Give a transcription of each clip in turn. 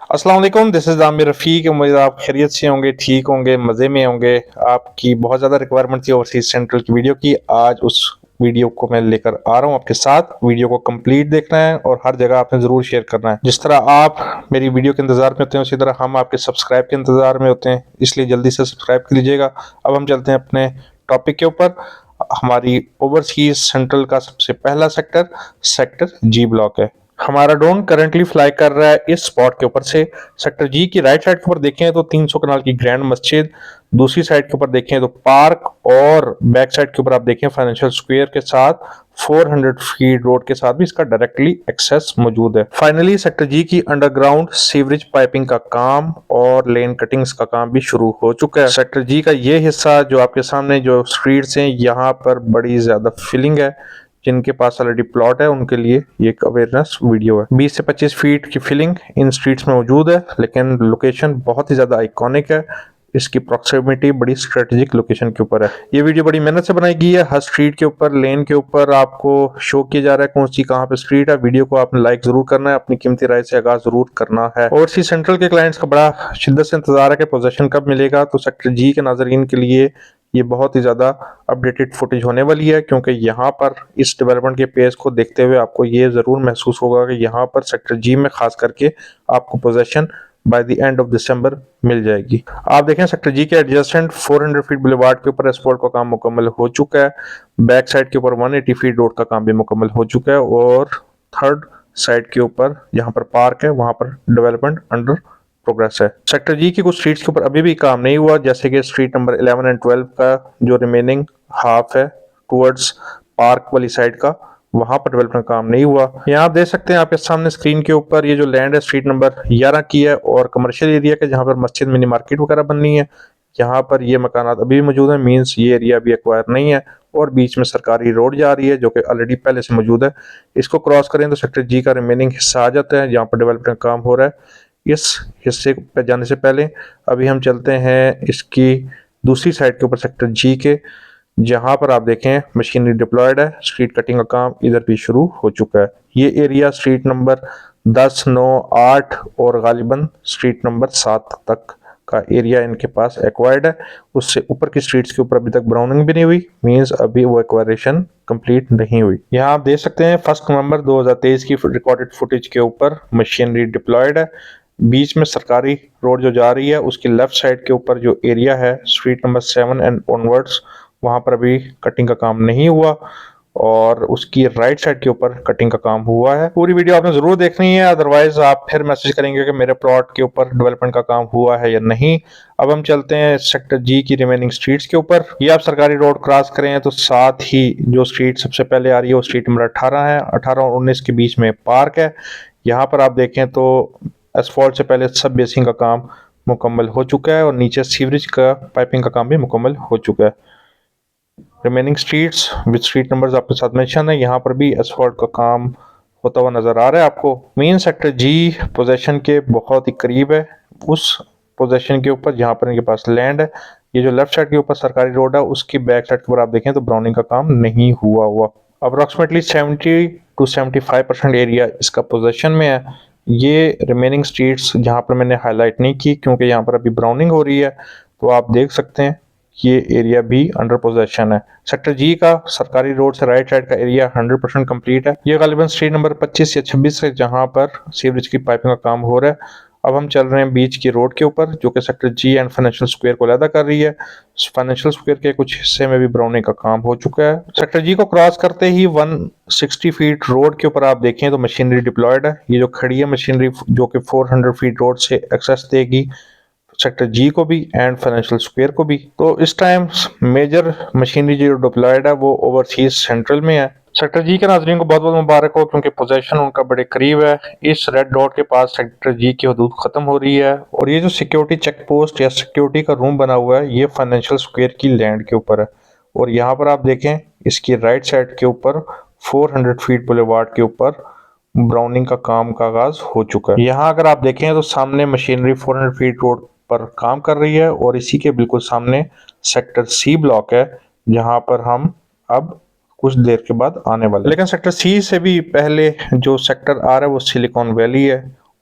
अस्सलाम वालेकुम, this is Aamir रफ़ीक। उम्मीद है आप खैरियत से होंगे, ठीक होंगे, मज़े में होंगे। आपकी बहुत ज़्यादा रिक्वायरमेंट थी ओवरसीज़ सेंट्रल की वीडियो की। आज उस वीडियो को मैं लेकर आ रहा हूँ आपके साथ। वीडियो को कंप्लीट देखना है और हर जगह आपने ज़रूर शेयर करना है। जिस तरह आप मेरी वीडियो के इंतज़ार में होते हैं, उसी तरह हम आपके सब्सक्राइब के इंतज़ार में होते हैं, इसलिए जल्दी से सब्सक्राइब कर लीजिएगा। अब हम चलते हैं अपने टॉपिक के ऊपर। हमारी ओवरसीज़ सेंट्रल का सबसे पहला सेक्टर जी ब्लॉक है। हमारा ड्रोन करंटली फ्लाई कर रहा है इस स्पॉट के ऊपर से। सेक्टर जी की राइट साइड के ऊपर देखें तो 300 कनाल की ग्रैंड मस्जिद, दूसरी साइड के ऊपर देखें तो पार्क, और बैक साइड के ऊपर आप देखें फाइनेंशियल स्क्वायर के साथ 400 फीट रोड के साथ भी इसका डायरेक्टली एक्सेस मौजूद है। फाइनली सेक्टर जी की अंडरग्राउंड सीवरेज पाइपिंग का काम और लेन कटिंग्स का काम भी शुरू हो चुका है। सेक्टर जी का ये हिस्सा जो आपके सामने जो स्ट्रीट्स हैं, यहाँ पर बड़ी ज्यादा फिलिंग है। जिनके पास ऑलरेडी प्लॉट है उनके लिए ये एक अवेयरनेस वीडियो है। 20 से 25 फीट की फिलिंग इन स्ट्रीट्स में मौजूद है, लेकिन लोकेशन बहुत ही ज्यादा आइकॉनिक है। इसकी प्रॉक्सिमिटी बड़ी स्ट्रेटेजिक लोकेशन के ऊपर है। ये वीडियो बड़ी मेहनत से बनाई गई है। हर स्ट्रीट के ऊपर, लेन के ऊपर आपको शो किया जा रहा है कौन सी कहाँ पे स्ट्रीट है। वीडियो को आपने लाइक जरूर करना है, अपनी कीमती राय से आगाज जरूर करना है। ओवरसीज सेंट्रल के क्लाइंट्स का बड़ा शिद्दत से इंतजार है कि पोजीशन कब मिलेगा। तो सेक्टर जी के नाजरीन के लिए ये बहुत ही ज्यादा अपडेटेड फुटेज होने वाली है, क्योंकि यहाँ पर इस डेवलपमेंट के पेस को देखते हुए आपको ये जरूर महसूस होगा कि यहाँ पर सेक्टर जी में खास करके आपको position by the end of December मिल जाएगी। आप देखें सेक्टर जी के एडजेसेंट 400 फीट बुलेवार्ड के ऊपर एस्फॉल्ट का काम मुकम्मल हो चुका है। बैक साइड के ऊपर 180 फीट रोड का काम भी मुकम्मल हो चुका है, और थर्ड साइड के ऊपर जहां पर पार्क है वहां पर डेवलपमेंट अंडर प्रोग्रेस है। सेक्टर जी की कुछ स्ट्रीट्स के ऊपर अभी भी काम नहीं हुआ, जैसे कि स्ट्रीट नंबर 11 एंड 12 का जो रिमेनिंग हाफ है टुवर्ड्स पार्क वाली साइड का, वहां पर डेवलपमेंट काम नहीं हुआ। यहाँ आप देख सकते हैं आपके सामने स्क्रीन के ऊपर ये जो लैंड है स्ट्रीट नंबर 11 की है, और कमर्शियल एरिया के जहाँ पर मस्जिद मिनी मार्केट वगैरह बननी है। यहाँ पर ये मकानात अभी भी मौजूद है, मींस ये एरिया अभी एक्वायर नहीं है। और बीच में सरकारी रोड जा रही है जो कि ऑलरेडी पहले से मौजूद है। इसको क्रॉस करें तो सेक्टर जी का रिमेनिंग हिस्सा आ जाता है जहाँ पर डेवलपमेंट काम हो रहा है। इस हिस्से पे जाने से पहले अभी हम चलते हैं इसकी दूसरी साइड के ऊपर सेक्टर जी के, जहां पर आप देखें मशीनरी डिप्लॉयड है। स्ट्रीट कटिंग का काम इधर भी शुरू हो चुका है। ये एरिया स्ट्रीट नंबर 10, 9, 8 और गालिबन स्ट्रीट नंबर 7 तक का एरिया इनके पास एक्वायर्ड है। उससे ऊपर की स्ट्रीट्स के ऊपर अभी तक ब्राउनिंग भी नहीं हुई, मींस अभी वो एक्वायरेशन कंप्लीट नहीं हुई। यहाँ आप देख सकते हैं 1 नवंबर 2023 की रिकॉर्डेड फुटेज के ऊपर मशीनरी डिप्लॉयड है। बीच में सरकारी रोड जो जा रही है उसकी लेफ्ट साइड के ऊपर जो एरिया है स्ट्रीट नंबर 7 एंड ऑनवर्ड्स, वहां पर अभी कटिंग का काम नहीं हुआ, और उसकी राइट साइड के ऊपर कटिंग का काम हुआ है। पूरी वीडियो आपने जरूर देखनी है, अदरवाइज आप फिर मैसेज करेंगे कि मेरे प्लॉट के ऊपर डेवलपमेंट का काम हुआ है या नहीं। अब हम चलते हैं सेक्टर जी की रिमेनिंग स्ट्रीट्स के ऊपर। ये आप सरकारी रोड क्रॉस करें तो साथ ही जो स्ट्रीट सबसे पहले आ रही है वो स्ट्रीट नंबर 18 है। 18 और 19 के बीच में पार्क है। यहाँ पर आप देखें तो एसफॉल्ट से पहले सब बेसिंग का काम मुकम्मल हो चुका है, और नीचे सीवरेज का पाइपिंग का काम भी मुकम्मल हो चुका है। Remaining streets with street numbers आपके साथ मेंशन है, यहाँ पर भी एसफॉल्ट का काम होता हुआ नजर आ रहा है आपको। मेन सेक्टर जी पोजीशन के बहुत ही करीब है, उस पोजीशन के ऊपर जहाँ पर इनके पास लैंड है। ये जो लेफ्ट साइड के ऊपर सरकारी रोड है उसकी बैक साइड के ऊपर आप देखें तो ब्राउनिंग का काम नहीं हुआ। अप्रोक्सीमेटली 70 to 75% एरिया इसका पोजीशन में है। ये रिमेनिंग स्ट्रीट्स जहाँ पर मैंने हाईलाइट नहीं की क्योंकि यहाँ पर अभी ब्राउनिंग हो रही है, तो आप देख सकते हैं ये एरिया भी अंडर पोजेशन है। सेक्टर जी का सरकारी रोड से राइट साइड का एरिया 100% कंप्लीट है। ये गालिबन स्ट्रीट नंबर 25 या 26 है जहां पर सीवरेज की पाइपिंग का काम हो रहा है। अब हम चल रहे हैं बीच की रोड के ऊपर जो कि sector G and financial square को अलग कर रही है। फाइनेंशियल स्क्वायर के कुछ हिस्से में भी ब्राउनिंग का काम हो चुका है। सेक्टर जी को क्रॉस करते ही 160 फीट रोड के ऊपर आप देखें तो मशीनरी डिप्लॉयड है। ये जो खड़ी है मशीनरी जो कि 400 फीट रोड से एक्सेस देगी सेक्टर जी को भी एंड फाइनेंशियल स्क्वायर को भी। तो इस टाइम मेजर मशीनरी जो डिप्लॉयड है वो ओवरसीज सेंट्रल में है। सेक्टर जी के नाजरीन को बहुत बहुत मुबारक हो, क्योंकि पोजीशन उनका बड़े करीब है। इस रेड डॉट के पास सेक्टर जी की हदूद खत्म हो रही है, और ये जो सिक्योरिटी चेक पोस्ट या सिक्योरिटी का रूम बना हुआ है ये फाइनेंशियल स्क्वायर की लैंड के ऊपर है। और यहाँ पर आप देखें इसकी राइट साइड के ऊपर 400 फीट बुलेवार्ड के ऊपर ब्राउनिंग का काम का आगाज हो चुका है। यहाँ अगर आप देखें तो सामने मशीनरी 400 फीट रोड पर काम कर रही है, और इसी के बिल्कुल सामने सेक्टर सी ब्लॉक है जहां पर हम अब कुछ देर के बाद आने वाले। लेकिन सेक्टर सी से भी पहले जो सेक्टर आ रहा है वो सिलिकॉन वैली है,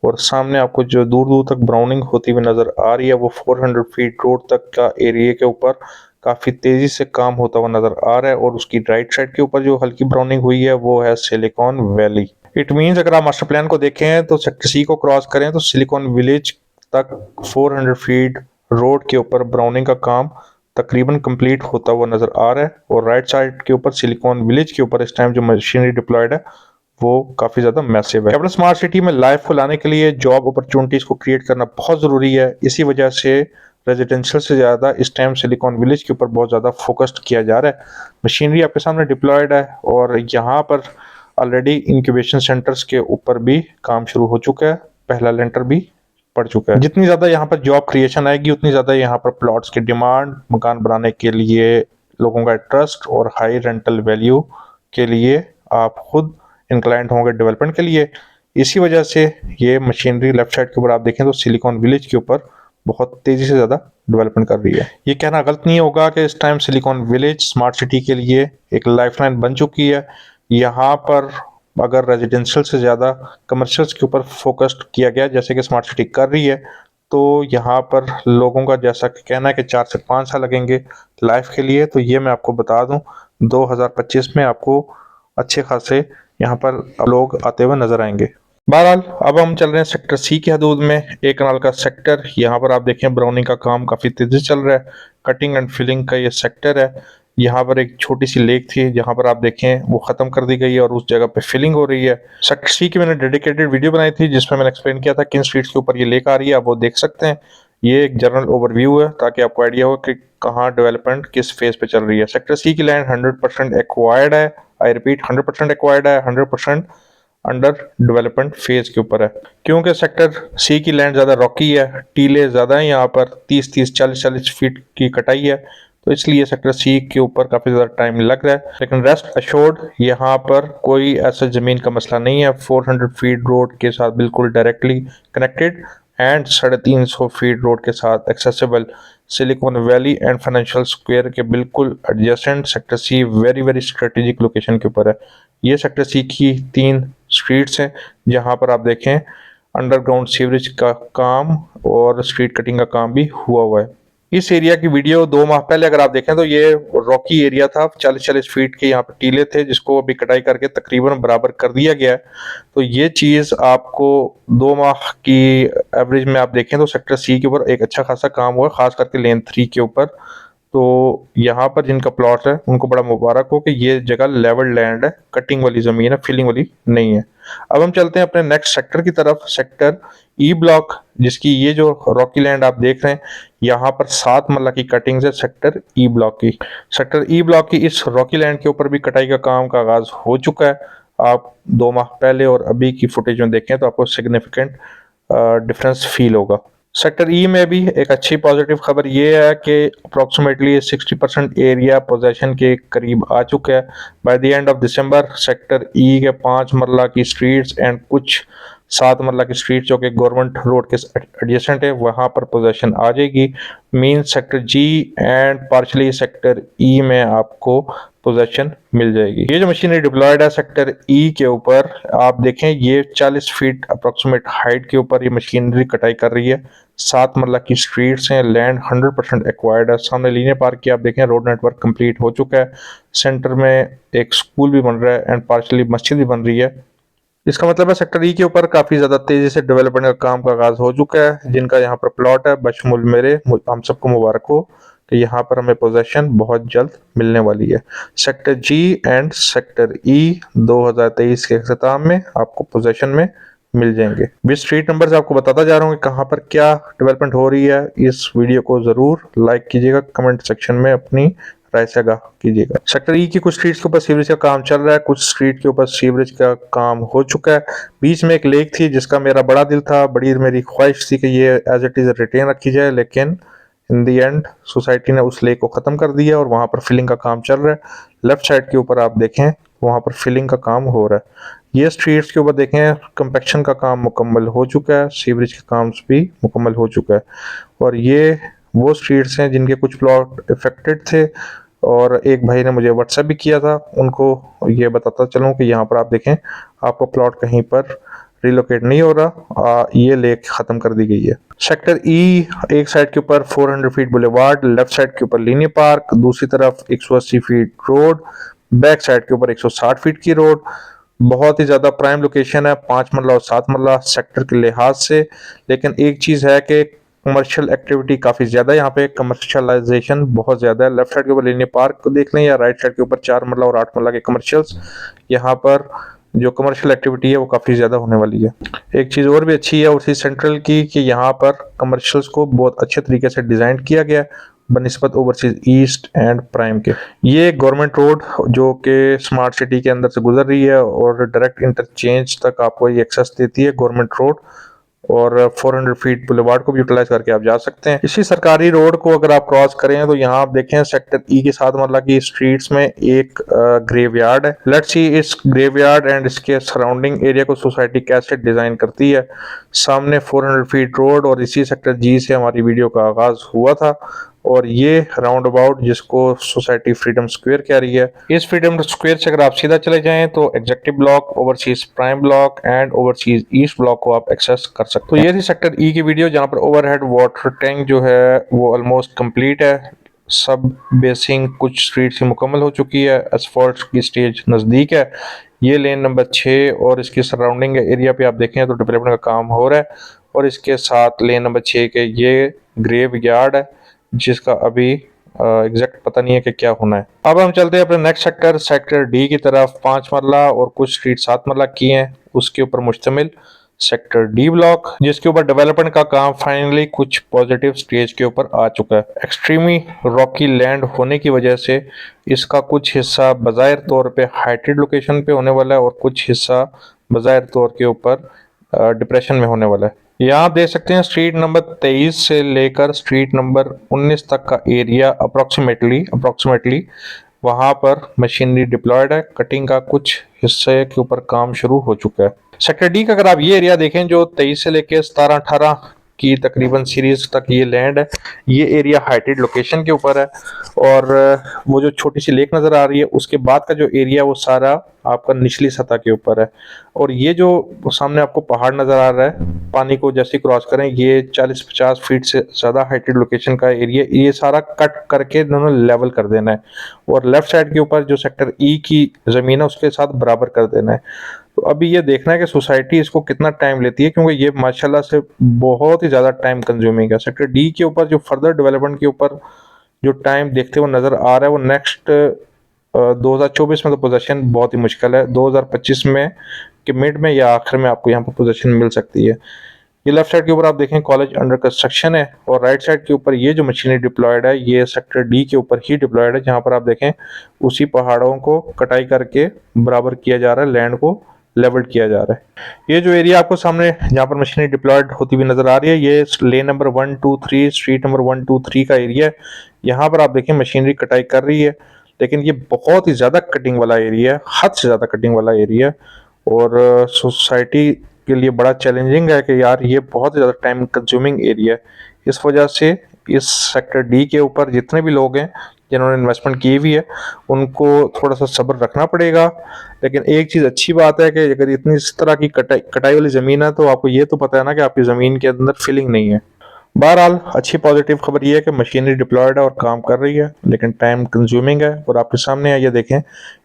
और सामने आपको जो दूर दूर तक ब्राउनिंग होती हुई नज़र आ रही है वो 400 फीट रोड तक का एरिया के ऊपर काफ़ी तेज़ी से काम होता हुआ नज़र आ रहा है। और उसकी राइट साइड के ऊपर जो हल्की ब्राउनिंग हुई है वो है सिलिकॉन वैली। इट मीन्स अगर आप मास्टर प्लान को देखें तो सेक्टर सी को क्रॉस करें तो सिलिकॉन विलेज तक 400 फीट रोड के ऊपर ब्राउनिंग का काम तकरीबन कंप्लीट होता हुआ नज़र आ रहा है। और राइट साइड के ऊपर सिलिकॉन विलेज के ऊपर इस टाइम जो मशीनरी डिप्लॉयड है वो काफ़ी ज़्यादा मैसिव है। कैपिटल स्मार्ट सिटी में लाइफ को लाने के लिए जॉब अपॉर्चुनिटीज़ को क्रिएट करना बहुत ज़रूरी है। इसी वजह से रेजिडेंशियल से ज़्यादा इस टाइम सिलिकॉन विलेज के ऊपर बहुत ज़्यादा फोकस्ड किया जा रहा है। मशीनरी आपके सामने डिप्लॉयड है और यहाँ पर ऑलरेडी इंक्यूबेशन सेंटर्स के ऊपर भी काम शुरू हो चुका है, पहला लेंटर भी पड़ चुका है। जितनी ज़्यादा यहाँ पर जॉब क्रिएशन आएगी उतनी ज़्यादा यहाँ पर प्लॉट्स की डिमांड, मकान बनाने के लिए लोगों का ट्रस्ट और हाई रेंटल वैल्यू के लिए आप खुद इंक्लाइंड होंगे डेवलपमेंट के लिए। इसी वजह से ये मशीनरी लेफ्ट साइड के ऊपर आप देखें तो सिलिकॉन विलेज के ऊपर बहुत तेज़ी से ज़्यादा डेवलपमेंट कर रही है। ये कहना गलत नहीं होगा कि इस time silicon village smart city के लिए एक लाइफलाइन बन चुकी है। यहाँ पर अगर रेजिडेंशियल से ज़्यादा कमर्शियल्स के ऊपर फोकस्ड किया गया जैसे कि स्मार्ट सिटी कर रही है तो यहाँ पर लोगों का जैसा कि कहना है कि 4 से 5 साल लगेंगे लाइफ के लिए, तो ये मैं आपको बता दूं 2025 में आपको अच्छे खासे यहाँ पर लोग आते हुए नजर आएंगे। बहरहाल अब हम चल रहे हैं सेक्टर सी की हदूद में, एक कनाल का सेक्टर। यहाँ पर आप देखें ब्राउनिंग का काम काफ़ी तेज़ी से चल रहा है, कटिंग एंड फिलिंग का ये सेक्टर है। यहाँ पर एक छोटी सी लेक थी जहाँ पर आप देखें वो ख़त्म कर दी गई है और उस जगह पे फिलिंग हो रही है। सेक्टर सी की मैंने डेडिकेटेड वीडियो बनाई थी जिसमें मैंने एक्सप्लेन किया था किन स्ट्रीट्स के ऊपर ये लेक आ रही है, आप वो देख सकते हैं। ये एक जनरल ओवरव्यू है ताकि आपको आइडिया हो कि कहाँ डेवलपमेंट किस फेज पे चल रही है। सेक्टर सी की लैंड 100% एक्वायर्ड है, आई रिपीट 100% एक्वायर्ड है, 100% अंडर डेवलपमेंट फेज के ऊपर है। क्योंकि सेक्टर सी की लैंड ज़्यादा रॉकी है, टीले ज़्यादा है, यहाँ पर 30-30 40-40 फीट की कटाई है, तो इसलिए सेक्टर सी के ऊपर काफ़ी ज़्यादा टाइम लग रहा है। लेकिन रेस्ट अश्योर्ड यहाँ पर कोई ऐसा ज़मीन का मसला नहीं है। 400 फीट रोड के साथ बिल्कुल directly connected and 350 feet road के साथ accessible silicon valley and financial square के बिल्कुल adjacent sector C very very strategic location के ऊपर है। ये सेक्टर सी की 3 स्ट्रीट्स हैं जहाँ पर आप देखें अंडरग्राउंड सीवरेज का काम और स्ट्रीट कटिंग का काम भी हुआ है। इस एरिया की वीडियो 2 माह पहले अगर आप देखें तो ये रॉकी एरिया था, 40-40 फीट के यहाँ पर टीले थे जिसको अभी कटाई करके तकरीबन बराबर कर दिया गया है। तो ये चीज़ आपको 2 माह की एवरेज में आप देखें तो सेक्टर सी के ऊपर एक अच्छा खासा काम हुआ, खास करके लेन 3 के ऊपर। तो यहाँ पर जिनका प्लॉट है उनको बड़ा मुबारक हो कि ये जगह लेवल लैंड है, कटिंग वाली ज़मीन है, फिलिंग वाली नहीं है। अब हम चलते हैं अपने नेक्स्ट सेक्टर की तरफ, सेक्टर ई ब्लॉक, जिसकी ये जो रॉकी लैंड आप देख रहे हैं यहाँ पर 7 मरला की कटिंग्स है सेक्टर ई ब्लॉक की। सेक्टर ई ब्लॉक की इस रॉकी लैंड के ऊपर भी कटाई का काम का आगाज हो चुका है। आप 2 माह पहले और अभी की फुटेज में देखें तो आपको सिग्निफिकेंट डिफरेंस फील होगा। सेक्टर ई में भी एक अच्छी पॉजिटिव खबर ये है कि अप्रॉक्सीमेटली 60% एरिया पोजेशन के करीब आ चुका है। Bye the end of December sector E के 5 मरला की स्ट्रीट्स एंड कुछ 7 मरला की स्ट्रीट जो कि गवर्नमेंट रोड के एडजेसेंट है वहाँ पर पोजेशन आ जाएगी। Mean sector G and partially sector E में आपको पोजेशन मिल जाएगी। ये जो मशीनरी डिप्लॉयड है सेक्टर ई के ऊपर आप देखें ये 40 फीट अप्रोक्सीमेट हाइट के ऊपर ये मशीनरी कटाई कर रही है। 7 मरला की स्ट्रीट्स हैं, लैंड 100% एक्वायर्ड है। सामने लीनियर पार्क की आप देखें रोड नेटवर्क कंप्लीट हो चुका है। सेंटर में एक स्कूल भी बन रहा है एंड पार्शली मस्जिद भी बन रही है। इसका मतलब है सेक्टर ई के ऊपर काफी ज्यादा तेजी से डेवलपमेंट का काम का आगाज हो चुका है। जिनका यहाँ पर प्लॉट है बशमुल मेरे, हम सबको मुबारक हो कि यहाँ पर हमें पोजेशन बहुत जल्द मिलने वाली है। Sector G and sector E 2023 के अख्ताम में आपको पोजेशन में मिल जाएंगे। 20 स्ट्रीट नंबर आपको बताता जा रहा हूँ कि कहाँ पर क्या डेवलपमेंट हो रही है। इस वीडियो को जरूर लाइक कीजिएगा, कमेंट सेक्शन में अपनी राय से आगाह कीजिएगा। सेक्टर ई की कुछ स्ट्रीट्स के ऊपर सीवरेज का काम चल रहा है, कुछ स्ट्रीट के ऊपर सीवरेज का काम हो चुका है। बीच में एक लेक थी जिसका मेरा बड़ा दिल था, बड़ी मेरी ख्वाहिश थी कि ये एज इट इज रिटेन रखी जाए, लेकिन इन दी एंड सोसाइटी ने उस लेक को ख़त्म कर दिया और वहाँ पर फिलिंग का काम चल रहा है। लेफ्ट साइड के ऊपर आप देखें वहाँ पर फिलिंग का काम हो रहा है। ये स्ट्रीट्स के ऊपर देखें कंपैक्शन का काम मुकम्मल हो चुका है, सीवरेज के काम भी मुकम्मल हो चुका है। और ये वो स्ट्रीट्स हैं जिनके कुछ प्लॉट इफेक्टेड थे और एक भाई ने मुझे व्हाट्सएप भी किया था, उनको ये बताता चलूँ कि यहाँ पर आप देखें आपको प्लॉट कहीं पर रिलोकेट नहीं हो रहा, ये लेक खत्म कर दी गई है। सेक्टर ई, एक साइड के ऊपर 400 फीट बुलेवार्ड, लेफ्ट साइड के ऊपर लीनियर पार्क, दूसरी तरफ 180 फीट रोड, बैक साइड के ऊपर 160 फीट की रोड। बहुत ही ज्यादा प्राइम लोकेशन है, 5 मरला और 7 मरला सेक्टर के लिहाज से। लेकिन एक चीज है कि कमर्शियल एक्टिविटी काफी ज्यादा है यहाँ पे, कमर्शियलाइजेशन बहुत ज्यादा है। लेफ्ट साइड के ऊपर लीनियर पार्क को देख लें या राइट साइड के ऊपर 4 मरला और 8 मरला के कमर्शियल्स, यहाँ पर जो कमर्शियल एक्टिविटी है वो काफी ज्यादा होने वाली है। एक चीज और भी अच्छी है ओवरसीज सेंट्रल की कि यहाँ पर कमर्शियल्स को बहुत अच्छे तरीके से डिजाइन किया गया है बनिस्बत ओवरसीज ईस्ट एंड प्राइम के। ये गवर्नमेंट रोड जो कि स्मार्ट सिटी के अंदर से गुजर रही है और डायरेक्ट इंटरचेंज तक आपको ये एक्सेस देती है गवर्नमेंट रोड, और 400 फीट बुलेवार्ड को भी यूटिलाइज करके आप जा सकते हैं। इसी सरकारी रोड को अगर आप क्रॉस करें तो यहाँ आप देखें सेक्टर ई के 7 मरला की स्ट्रीट्स में एक ग्रेवयार्ड है। लेट्स सी इस ग्रेवयार्ड एंड इसके सराउंडिंग एरिया को सोसाइटी कैसे डिजाइन करती है। सामने 400 फीट रोड और इसी सेक्टर जी से हमारी वीडियो का आगाज हुआ था, और ये राउंड अबाउट जिसको सोसाइटी फ्रीडम स्क्वायर कह रही है। इस फ्रीडम स्क्वायर से अगर आप सीधा चले जाएं तो executive block, overseas prime block and overseas east block को आप एक्सेस कर सकते हैं। तो ये थी सेक्टर ई की वीडियो जहां पर ओवरहेड वाटर टैंक जो है वो ऑलमोस्ट कंप्लीट है। सब बेसिंग कुछ स्ट्रीट से मुकम्मल हो चुकी है, एसफॉल्ट की स्टेज नज़दीक है। ये लेन नंबर 6 और इसकी सराउंडिंग एरिया पे आप देखें तो डेवलपमेंट का काम हो रहा है, और इसके साथ लेन नंबर 6 के ये ग्रेव यार्ड है जिसका अभी एग्जैक्ट पता नहीं है कि क्या होना है। अब हम चलते हैं अपने नेक्स्ट सेक्टर, सेक्टर डी की तरफ। 5 मरला और कुछ स्ट्रीट 7 मरला की हैं, उसके ऊपर मुश्तमिल सेक्टर डी ब्लॉक, जिसके ऊपर डेवलपमेंट का काम फाइनली कुछ पॉजिटिव स्टेज के ऊपर आ चुका है। एक्सट्रीमली रॉकी लैंड होने की वजह से इसका कुछ हिस्सा बज़ाहिर तौर पे हाइटेड लोकेशन पे होने वाला है और कुछ हिस्सा बज़ाहिर तौर के ऊपर डिप्रेशन में होने वाला है। यहाँ आप देख सकते हैं स्ट्रीट नंबर 23 से लेकर स्ट्रीट नंबर 19 तक का एरिया अप्रोक्सीमेटली वहां पर मशीनरी डिप्लॉयड है। कटिंग का कुछ हिस्से के ऊपर काम शुरू हो चुका है। सेक्टर डी का अगर आप ये एरिया देखें जो 23 से लेकर 17-18 की तकरीबन सीरीज तक ये लैंड है, ये एरिया हाइटेड लोकेशन के ऊपर है, और वो जो छोटी सी लेक नजर आ रही है उसके बाद का जो एरिया वो सारा आपका निचली सतह के ऊपर है। और ये जो सामने आपको पहाड़ नजर आ रहा है, पानी को जैसे क्रॉस करें ये 40-50 फीट से ज्यादा हाइटेड लोकेशन का एरिया, ये सारा कट करके दोनों लेवल कर देना है, और लेफ्ट साइड के ऊपर जो सेक्टर ई की जमीन है उसके साथ बराबर कर देना है। तो अभी ये देखना है कि सोसाइटी इसको कितना टाइम लेती है, क्योंकि ये माशाल्लाह से बहुत ही ज़्यादा टाइम कंज्यूमिंग है। सेक्टर डी के ऊपर जो फर्दर डेवलपमेंट के ऊपर जो टाइम देखते हुए नज़र आ रहा है वो नेक्स्ट 2024 में तो पोजीशन बहुत ही मुश्किल है, 2025 में के मिड में या आखिर में आपको यहाँ पर पोजीशन मिल सकती है। ये लेफ्ट साइड के ऊपर आप देखें कॉलेज अंडर कंस्ट्रक्शन है, और राइट साइड के ऊपर ये जो मशीनरी डिप्लॉयड है ये सेक्टर डी के ऊपर ही डिप्लॉयड है, जहाँ पर आप देखें उसी पहाड़ों को कटाई करके बराबर किया जा रहा है, लैंड को लेवल किया जा रहा है। ये जो एरिया आपको सामने जहाँ पर मशीनरी डिप्लॉयड होती हुई नजर आ रही है ये लेन नंबर 1, 2, 3 स्ट्रीट नंबर 1, 2, 3 का एरिया है। यहाँ पर आप देखें मशीनरी कटाई कर रही है, लेकिन ये बहुत ही ज्यादा कटिंग वाला एरिया है, हद से ज्यादा कटिंग वाला एरिया, और सोसाइटी के लिए बड़ा चैलेंजिंग है कि यार ये बहुत ज़्यादा टाइम कंज्यूमिंग एरिया है। इस वजह से इस सेक्टर डी के ऊपर जितने भी लोग हैं जिन्होंने इन्वेस्टमेंट की हुई है उनको थोड़ा सा सब्र रखना पड़ेगा। लेकिन एक चीज़ अच्छी बात है कि अगर इतनी इस तरह की कटाई वाली ज़मीन है तो आपको ये तो पता है ना कि आपकी ज़मीन के अंदर फिलिंग नहीं है। बहरहाल अच्छी पॉजिटिव खबर ये है कि मशीनरी डिप्लॉयड है और काम कर रही है, लेकिन टाइम कंज्यूमिंग है। और आपके सामने है ये देखें,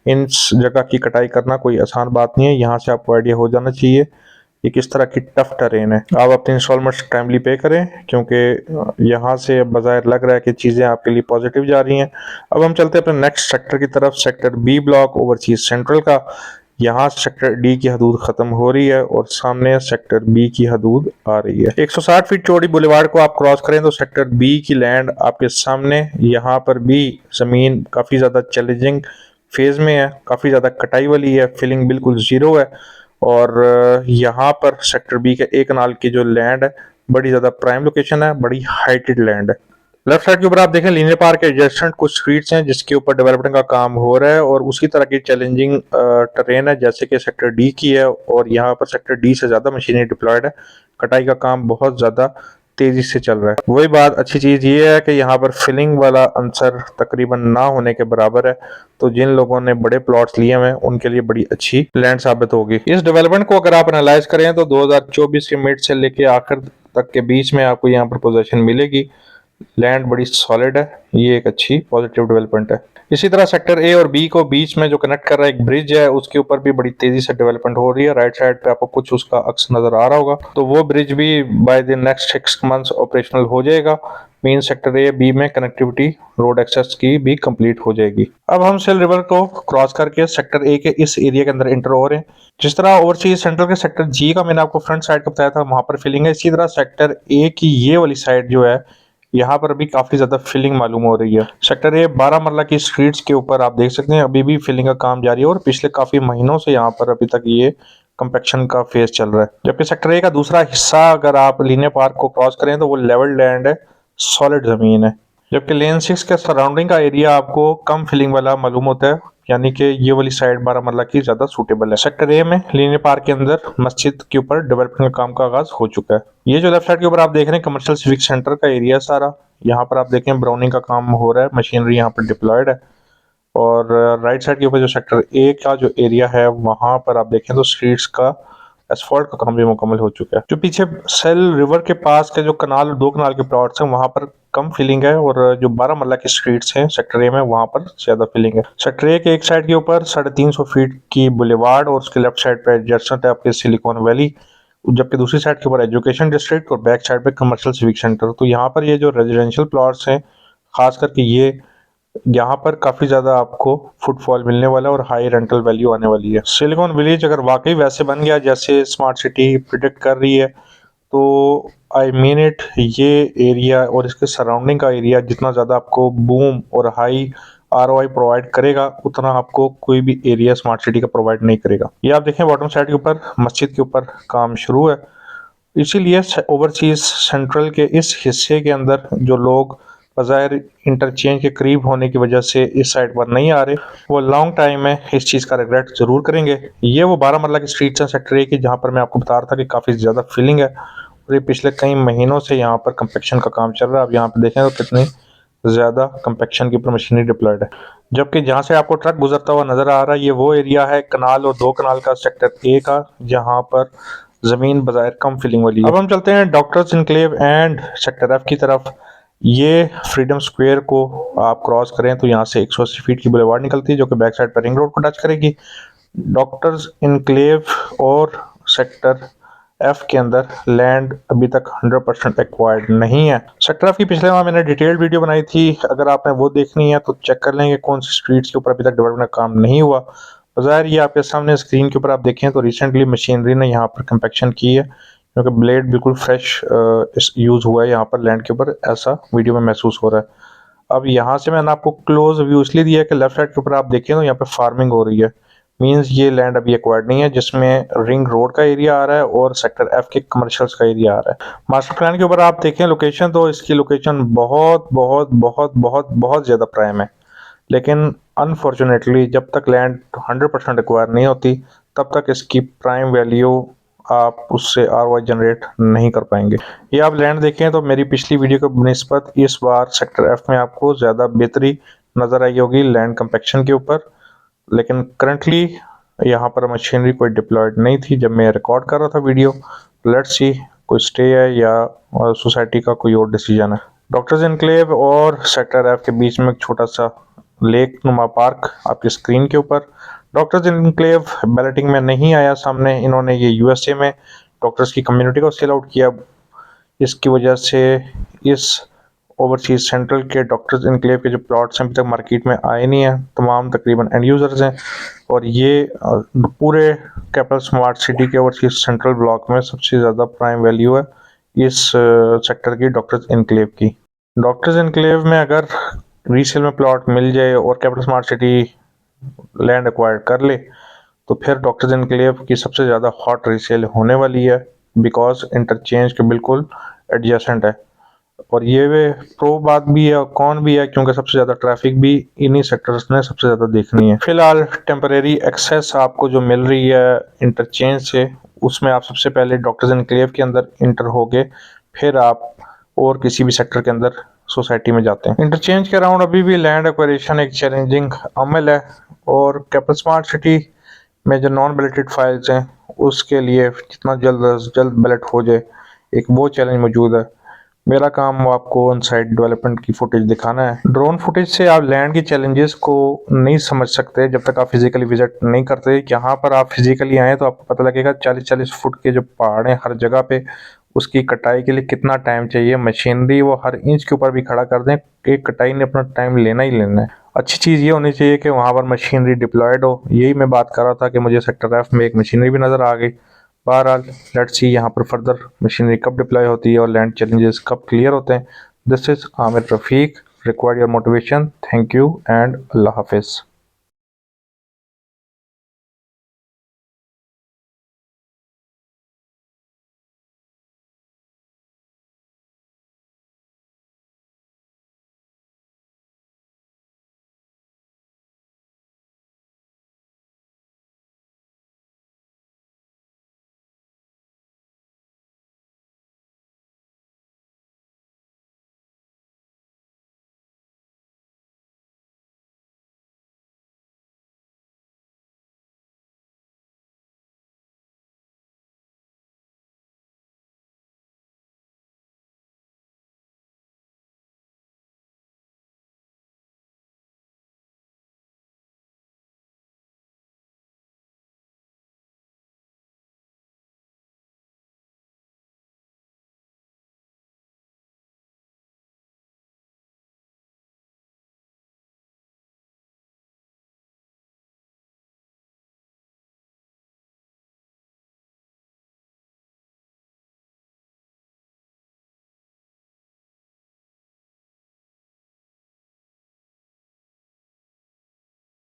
इन जगह की कटाई करना कोई आसान बात नहीं है। यहाँ से आपको आइडिया हो जाना चाहिए ये किस तरह की टफ टेरेन है। आप अपने इंस्टॉलमेंट्स टाइमली पे करें, क्योंकि यहाँ से बाज़ाहिर लग रहा है कि चीज़ें आपके लिए पॉजिटिव जा रही हैं। अब हम चलते हैं अपने नेक्स्ट सेक्टर की तरफ, sector B block overseas central का। यहाँ सेक्टर डी की हदूद खत्म हो रही है और सामने सेक्टर बी की हदूद आ रही है। 160 फीट चौड़ी बुलेवार्ड को आप क्रॉस करें तो सेक्टर बी की लैंड आपके सामने। यहाँ पर भी जमीन काफ़ी ज़्यादा चैलेंजिंग फेज में है, काफ़ी ज़्यादा कटाई वाली है, फिलिंग बिल्कुल ज़ीरो है। और यहाँ पर सेक्टर बी के एक कनाल की जो लैंड है बड़ी ज़्यादा प्राइम लोकेशन है, बड़ी हाइटेड लैंड है। लेफ्ट साइड के ऊपर आप देखें लीनियर पार्क के एडजेसेंट कुछ स्ट्रीट्स हैं जिसके ऊपर डेवलपमेंट का काम हो रहा है, और उसी तरह की चैलेंजिंग टेरेन है जैसे कि सेक्टर डी की है, और यहाँ पर सेक्टर डी से ज़्यादा मशीनरी डिप्लॉयड है। कटाई का काम बहुत ज़्यादा तेजी से चल रहा है। वही बात अच्छी चीज ये है कि यहाँ पर फिलिंग वाला आंसर तकरीबन ना होने के बराबर है, तो जिन लोगों ने बड़े प्लॉट्स लिए हुए हैं उनके लिए बड़ी अच्छी लैंड साबित होगी। इस डेवलपमेंट को अगर आप एनालाइज करें तो 2024 के मिड से लेके आखिर तक के बीच में आपको यहाँ पर पोजीशन मिलेगी। लैंड बड़ी सॉलिड है, ये एक अच्छी पॉजिटिव डेवलपमेंट है। इसी तरह सेक्टर ए और बी को बीच में जो कनेक्ट कर रहा है एक ब्रिज है, उसके ऊपर भी बड़ी तेजी से डेवलपमेंट हो रही है। राइट साइड पे आपको कुछ उसका अक्स नजर आ रहा होगा, तो वो ब्रिज भी by the next 6 months operational हो जाएगा। मीन सेक्टर ए बी में कनेक्टिविटी रोड एक्सेस की भी कंप्लीट हो जाएगी। अब हम सेल रिवर को क्रॉस करके सेक्टर ए के इस एरिया के अंदर इंटर हो रहे हैं। जिस तरह ओवरसीज सेंट्रल के सेक्टर जी का मैंने आपको फ्रंट साइड का बताया था, वहां पर फिलिंग है, इसी तरह सेक्टर ए की ये वाली साइड जो है यहाँ पर भी काफी ज्यादा फिलिंग मालूम हो रही है। सेक्टर ए 12 मरला की स्ट्रीट्स के ऊपर आप देख सकते हैं अभी भी फिलिंग का काम जारी है और पिछले काफी महीनों से यहाँ पर अभी तक ये कंपैक्शन का फेज चल रहा है। जबकि सेक्टर ए का दूसरा हिस्सा अगर आप लीनियर पार्क को क्रॉस करें तो वो लेवल लैंड है, सॉलिड जमीन है। जबकि लेन 6 के सराउंडिंग का एरिया आपको कम फिलिंग वाला मालूम होता है, यानी कि ये वाली साइड 12 मरला की ज्यादा सूटेबल है। सेक्टर ए में लीनियर पार्क के अंदर मस्जिद के ऊपर डेवलपमेंट का काम का आगाज हो चुका है। ये जो लेफ्ट साइड के ऊपर आप देख रहे हैं कमर्शियल सिविक सेंटर का एरिया सारा, यहाँ पर आप देखें ब्राउनिंग का काम हो रहा है, मशीनरी यहाँ पर डिप्लॉयड है। और राइट साइड के ऊपर जो सेक्टर ए का जो एरिया है वहां पर आप देखें तो स्ट्रीट्स का एसफॉल्ट का काम भी मुकम्मल हो चुका है। जो पीछे सेल रिवर के पास के जो कनाल, 2 कनाल के प्लॉट्स हैं, वहां पर कम फिलिंग है और जो 12 मरला की स्ट्रीट्स हैं सेक्टर ए में वहां पर ज्यादा फिलिंग है। सेक्टर ए के एक साइड के ऊपर 350 फीट की बुलेवार्ड और उसके लेफ्ट साइड पे एडजेसेंट है आपके सिलिकॉन वैली, जबकि दूसरी साइड के ऊपर एजुकेशन डिस्ट्रिक्ट और बैक साइड पे कमर्शियल सिविक सेंटर। तो यहाँ पर ये जो रेजिडेंशियल प्लॉट्स हैं खास करके ये यहाँ पर काफी ज्यादा आपको फुटफॉल मिलने वाला है और हाई रेंटल वैल्यू आने वाली है। सिलिकॉन विलेज अगर वाकई वैसे बन गया जैसे स्मार्ट सिटी प्रिडिक्ट कर रही है तो आई मीन इट, ये एरिया और इसके सराउंडिंग का एरिया जितना ज्यादा आपको बूम और हाई आरओआई प्रोवाइड करेगा उतना आपको कोई भी एरिया स्मार्ट सिटी का प्रोवाइड नहीं करेगा। ये आप देखें बॉटम साइड के ऊपर मस्जिद के ऊपर काम शुरू है, इसीलिए ओवरसीज सेंट्रल के इस हिस्से के अंदर जो लोग बज़ाहिर इंटरचेंज के करीब होने की वजह से इस साइड पर नहीं आ रहे, वो लॉन्ग टाइम में इस चीज़ का रिग्रेट जरूर करेंगे। ये वो 12 मरला की स्ट्रीट्स हैं सेक्टर ए की जहाँ पर मैं आपको बता रहा था कि काफ़ी ज़्यादा फिलिंग है और ये पिछले कई महीनों से यहाँ पर कंपेक्शन का काम चल रहा है। अब यहाँ पर देखें तो कितनी ज़्यादा कंपेक्शन की ऊपर मशीनरी डिप्लॉयड है। जबकि जहाँ से आपको ट्रक गुजरता हुआ नजर आ रहा है ये वो एरिया है कनाल और 2 कनाल का सेक्टर ए का, जहाँ पर जमीन बजाय कम फिलिंग वाली है। अब हम चलते हैं doctors enclave and sector F की तरफ। ये फ्रीडम स्क्वायर को आप क्रॉस करें तो यहाँ से 180 फीट की बुलेवार्ड निकलती है जो कि बैक साइड पर रिंग रोड को टच करेगी। डॉक्टर्स इनक्लेव और सेक्टर एफ के अंदर लैंड अभी तक 100% एक्वायर्ड नहीं है। सेक्टर एफ की पिछले माह मैंने डिटेल्ड वीडियो बनाई थी, अगर आपने वो देखनी है तो चेक कर लेंगे कौन सी स्ट्रीट्स के ऊपर अभी तक डेवलपमेंट का काम नहीं हुआ। बाजार ये आपके सामने स्क्रीन के ऊपर आप देखें तो रिसेंटली मशीनरी ने यहाँ पर कंपेक्शन की है क्योंकि ब्लेड बिल्कुल फ्रेश यूज हुआ है यहाँ पर लैंड के ऊपर, ऐसा वीडियो में महसूस हो रहा है। अब यहाँ से मैंने आपको क्लोज व्यू इसलिए दिया है कि लेफ्ट साइड के ऊपर आप देखें तो यहाँ पे फार्मिंग हो रही है, मींस ये लैंड अभी एक्वायर्ड नहीं है जिसमें रिंग रोड का एरिया आ रहा है और सेक्टर एफ के कमर्शियल्स का एरिया आ रहा है। मास्टर प्लान के ऊपर आप देखें लोकेशन तो इसकी लोकेशन बहुत बहुत बहुत बहुत बहुत ज्यादा प्राइम है, लेकिन अनफॉर्चुनेटली जब तक लैंड 100% एक्वायर नहीं होती तब तक इसकी प्राइम वैल्यू आप उससे आरओआई जनरेट नहीं कर पाएंगे। ये आप लैंड देखें तो मेरी पिछली वीडियो के बनिस्बत इस बार सेक्टर एफ में आपको ज़्यादा बेहतरी नज़र आई होगी लैंड कंपेक्शन के ऊपर, लेकिन करंटली यहाँ पर मशीनरी कोई डिप्लॉयड नहीं थी जब मैं रिकॉर्ड कर रहा था वीडियो। लेट्स सी कोई स्टे है या सोसाइटी का कोई और डिसीजन है। डॉक्टर्स इनक्लेव और सेक्टर एफ के बीच में एक छोटा सा लेक नुमा पार्क आपकी स्क्रीन के ऊपर। डॉक्टर्स इनक्लेव बैलेटिंग में नहीं आया सामने, इन्होंने ये यूएसए में डॉक्टर्स की कम्युनिटी को सेल आउट किया, इसकी वजह से इस ओवरसीज सेंट्रल के डॉक्टर्स इनक्लेव के जो प्लॉट्स हैं अभी तक मार्केट में आए नहीं हैं, तमाम तकरीबन एंड यूजर्स हैं और ये पूरे कैपिटल स्मार्ट सिटी के ओवरसीज सेंट्रल ब्लॉक में सबसे ज़्यादा प्राइम वैल्यू है इस सेक्टर की डॉक्टर्स इनक्लेव की। डॉक्टर्स इनक्लेव में अगर रीसेल में प्लॉट मिल जाए और capital smart city land acquire कर ले तो फिर डॉक्टर्स इनक्लेव की सबसे ज़्यादा हॉट रीसेल होने वाली है बिकॉज इंटरचेंज के बिल्कुल एडजेसेंट है। और ये वे प्रो बात भी है और कौन भी है क्योंकि सबसे ज़्यादा ट्रैफिक भी इन्हीं सेक्टर्स ने सबसे ज़्यादा देखनी है। फिलहाल टेम्परेरी एक्सेस आपको जो मिल रही है इंटरचेंज से, उसमें आप सबसे पहले डॉक्टर्स इनक्लेव के अंदर इंटर होगे, फिर आप और किसी भी सेक्टर के अंदर सोसाइटी में जाते हैं। इंटरचेंज के अराउंड अभी भी लैंड एक्वायरेशन एक चैलेंजिंग अमल है और कैपिटल स्मार्ट सिटी में जो नॉन बैलेटेड फाइल्स हैं उसके लिए जितना जल्द अज जल्द बैलेट हो जाए एक वो चैलेंज मौजूद है। मेरा काम आपको ऑन साइट डेवलपमेंट की फुटेज दिखाना है। ड्रोन फुटेज से आप लैंड की चैलेंजेस को नहीं समझ सकते जब तक आप फिजिकली विजिट नहीं करते। यहाँ पर आप फिजिकली आए तो आपको पता लगेगा 40-40 फुट के जो पहाड़ हैं हर जगह पे उसकी कटाई के लिए कितना टाइम चाहिए। मशीनरी वो हर इंच के ऊपर भी खड़ा कर दें कि कटाई ने अपना टाइम लेना ही लेना है। अच्छी चीज़ ये होनी चाहिए कि वहाँ पर मशीनरी डिप्लॉयड हो। यही मैं बात कर रहा था कि मुझे सेक्टर एफ में एक मशीनरी भी नज़र आ गई। बहरहाल लेट्स सी यहाँ पर फर्दर मशीनरी कब डिप्लॉय होती है और लैंड चैलेंजेस कब क्लियर होते हैं। This is Aamir Rafiq, required your motivation. Thank you and अल्लाह हाफिज़।